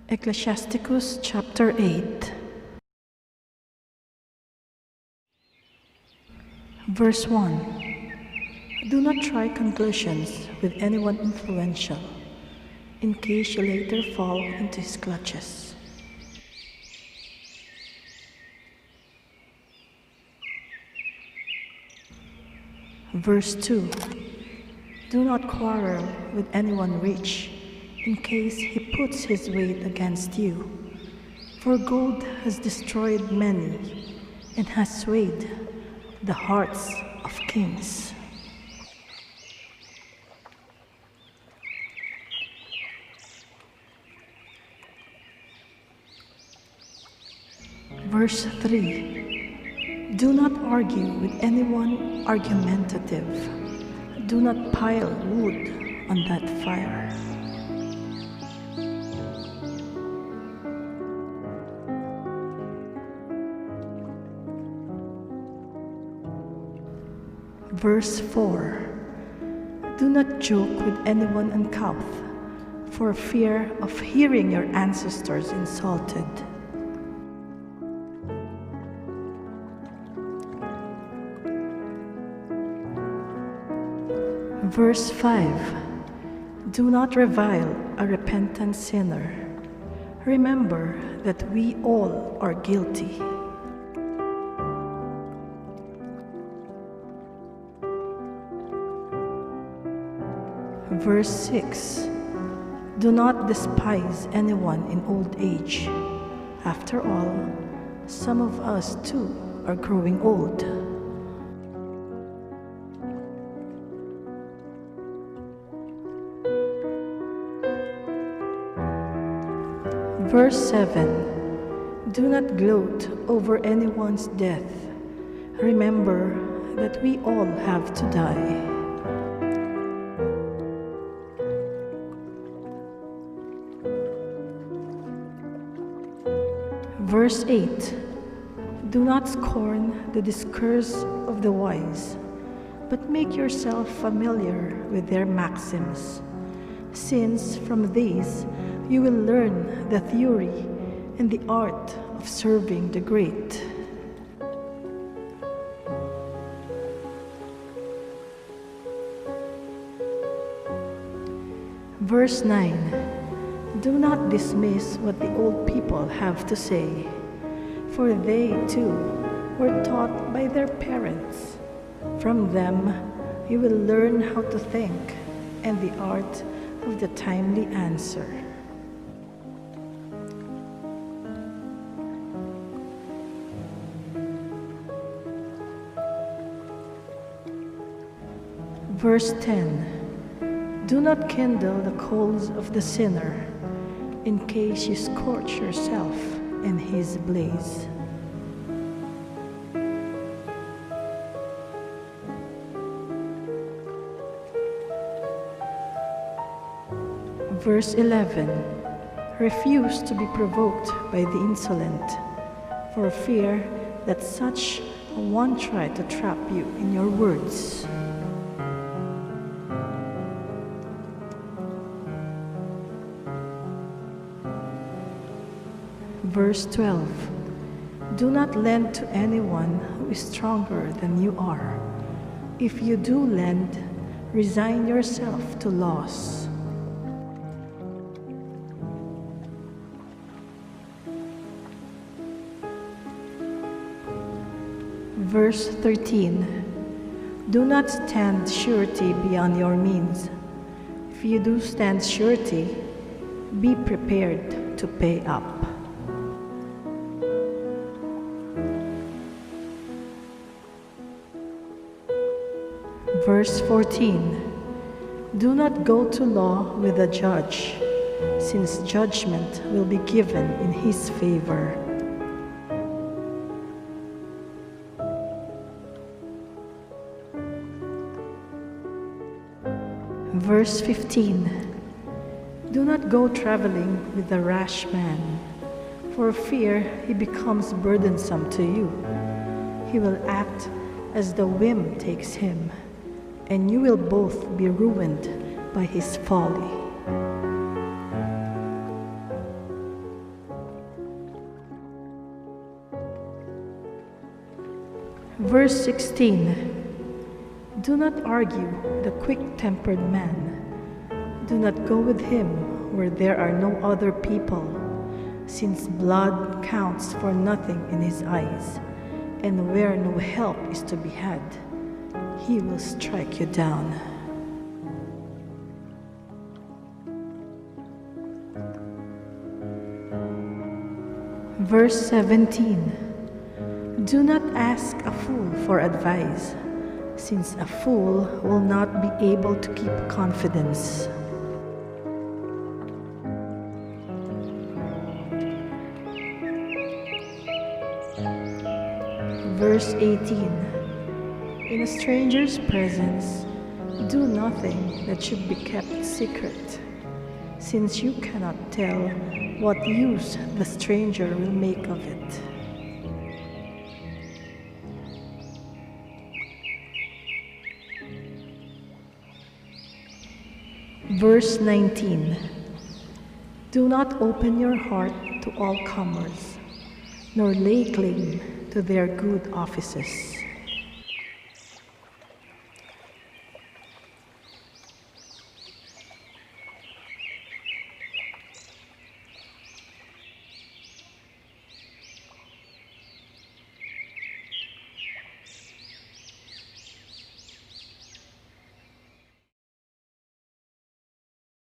Ecclesiasticus Chapter 8, Verse 1. Do not try conclusions with anyone influential, in case you later fall into his clutches. Verse 2. Do not quarrel with anyone rich, in case he puts his weight against you. For gold has destroyed many, and has swayed the hearts of kings. Verse 3. Do not argue with anyone argumentative. Do not pile wood on that fire. Verse 4. Do not joke with anyone uncouth, for fear of hearing your ancestors insulted. Verse 5. Do not revile a repentant sinner. Remember that we all are guilty. Verse 6. Do not despise anyone in old age. After all, some of us too are growing old. Verse 7. Do not gloat over anyone's death. Remember that we all have to die. Verse 8. Do not scorn the discourse of the wise, but make yourself familiar with their maxims, since from these you will learn the theory and the art of serving the great. Verse 9. Do not dismiss what the old people have to say, for they too were taught by their parents. From them you will learn how to think and the art of the timely answer. Verse 10. Do not kindle the coals of the sinner, in case you scorch yourself in his blaze. Verse 11. Refuse to be provoked by the insolent, for fear that such a one try to trap you in your words. Verse 12. Do not lend to anyone who is stronger than you are. If you do lend, resign yourself to loss. Verse 13. Do not stand surety beyond your means. If you do stand surety, be prepared to pay up. Verse 14. Do not go to law with a judge, since judgment will be given in his favor. Verse 15. Do not go traveling with a rash man, for fear he becomes burdensome to you. He will act as the whim takes him, and you will both be ruined by his folly. Verse 16. Do not argue with a quick-tempered man. Do not go with him where there are no other people, since blood counts for nothing in his eyes, and where no help is to be had, he will strike you down. Verse 17. Do not ask a fool for advice, since a fool will not be able to keep confidence. Verse 18. In a stranger's presence, do nothing that should be kept secret, since you cannot tell what use the stranger will make of it. Verse 19. Do not open your heart to all comers, nor lay claim to their good offices.